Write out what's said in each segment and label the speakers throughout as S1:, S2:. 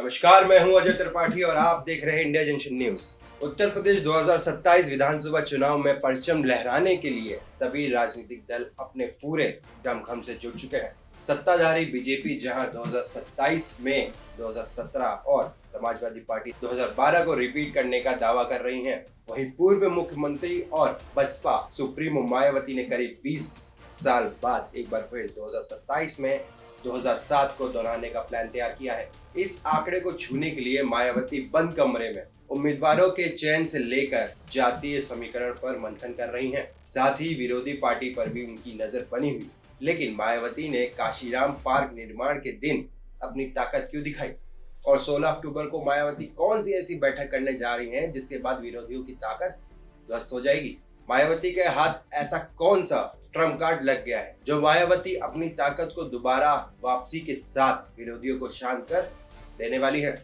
S1: नमस्कार, मैं हूं अजय त्रिपाठी और आप देख रहे हैं India junction news. Uttar Pradesh 2027 विधानसभा चुनाव में परचम लहराने के लिए सभी राजनीतिक दल अपने पूरे दमखम से जुट चुके हैं। सत्ताधारी बीजेपी जहां 2027 में 2017 और समाजवादी पार्टी 2012 को रिपीट करने का दावा कर रही है, वहीं पूर्व मुख्यमंत्री और बसपा सुप्रीमो मायावती ने करीब 20 साल बाद एक बार फिर 2027 में 2007 को दोहराने का प्लान तैयार किया है। इस आंकड़े को छूने के लिए मायावती बंद कमरे में उम्मीदवारों के चयन से लेकर जातीय समीकरण पर मंथन कर रही हैं। साथ ही विरोधी पार्टी पर भी उनकी नजर बनी हुई। लेकिन मायावती ने काशीराम पार्क निर्माण के दिन अपनी ताकत क्यों दिखाई और 16 अक्टूबर को मायावती कौन सी ऐसी बैठक करने जा रही हैं जिसके बाद विरोधियों की ताकत ध्वस्त हो जाएगी। मायावती के हाथ ऐसा कौन सा ट्रम्प कार्ड लग गया है जो मायावती अपनी ताकत को दोबारा वापसी के साथ विरोधियों को शांत कर देने वाली है।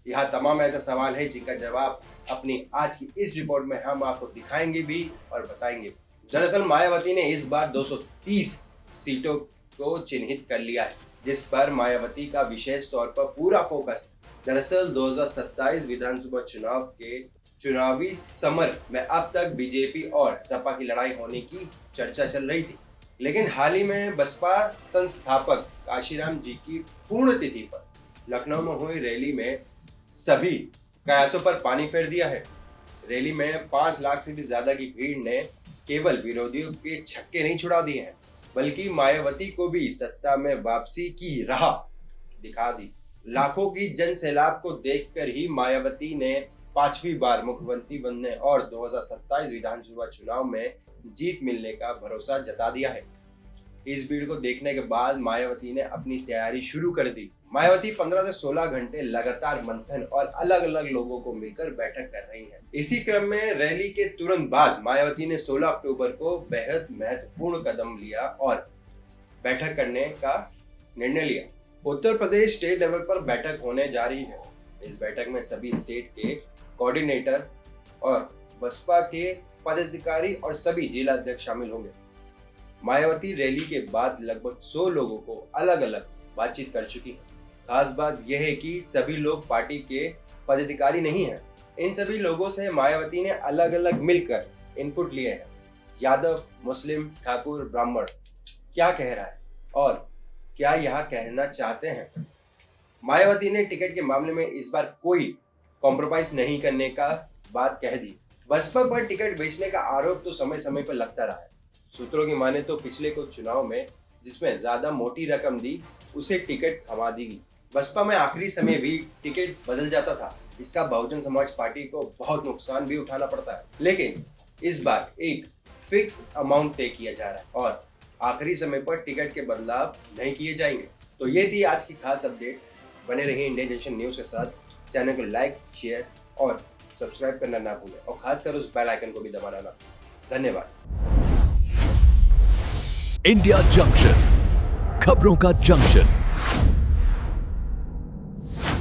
S1: यहाँ तमाम ऐसे सवाल है जिनका जवाब अपनी आज की इस रिपोर्ट में हम आपको दिखाएंगे भी और बताएंगे। दरअसल मायावती ने इस बार 230 सीटों को चिन्हित कर लिया है, जिस पर मायावती का विशेष तौर पर पूरा फोकस। दरअसल 2027 विधानसभा चुनाव के चुनावी समर में अब तक बीजेपी और सपा की लड़ाई होने की चर्चा चल रही थी, लेकिन हाल ही में बसपा संस्थापक काशीराम जी की पुण्यतिथि पर लखनऊ में हुई रैली में सभी कयासों पर पानी फेर दिया है। रैली में 5 लाख से भी ज्यादा की भीड़ ने केवल विरोधियों के छक्के नहीं छुड़ा दिए हैं, बल्कि मायावती को भी सत्ता में वापसी की राह दिखा दी। लाखों की जन सैलाब को देखकर ही मायावती ने 5वीं बार मुख्यमंत्री बनने और 2027 विधानसभा चुनाव में जीत मिलने का भरोसा जता दिया है। इस भीड़ को देखने के बाद मायावती ने अपनी तैयारी शुरू कर दी। मायावती 15 से 16 घंटे लगातार मंथन और अलग अलग लोगों को मिलकर बैठक कर रही हैं। इसी क्रम में रैली के तुरंत बाद मायावती ने 16 अक्टूबर को बेहद महत्वपूर्ण कदम लिया और बैठक करने का निर्णय लिया। उत्तर प्रदेश स्टेट लेवल पर बैठक होने जा रही है। इस बैठक में सभी स्टेट के कोऑर्डिनेटर और बसपा के पदाधिकारी और सभी जिला अध्यक्ष शामिल होंगे। मायावती रैली के बाद लगभग 100 लोगों को अलग अलग बातचीत कर चुकी है। खास बात यह है कि सभी लोग पार्टी के पदाधिकारी नहीं हैं। इन सभी लोगों से मायावती ने अलग अलग मिलकर इनपुट लिए हैं। यादव, मुस्लिम, ठाकुर, ब्राह्मण क्या कह रहा है और क्या यह कहना चाहते हैं। मायावती ने टिकट के मामले में इस बार कोई कॉम्प्रोमाइज नहीं करने का बात कह दी। बसपा पर टिकट बेचने का आरोप तो समय समय पर लगता रहा है। सूत्रों की माने तो पिछले कुछ चुनाव में जिसमें ज्यादा मोटी रकम दी उसे टिकट थमा दी गई। बसपा में आखिरी समय भी टिकट बदल जाता था। इसका बहुजन समाज पार्टी को बहुत नुकसान भी उठाना पड़ता है। लेकिन इस बार एक फिक्स अमाउंट तय किया जा रहा है और आखिरी समय पर टिकट के बदलाव नहीं किए जाएंगे। तो ये थी आज की खास अपडेट। बने रहिए इंडियन जंक्शन न्यूज के साथ। चैनल को लाइक, शेयर और सब्सक्राइब करना ना भूलें और खासकर उस बेल आइकन को भी दबाना ना। धन्यवाद।
S2: इंडिया जंक्शन, खबरों का जंक्शन।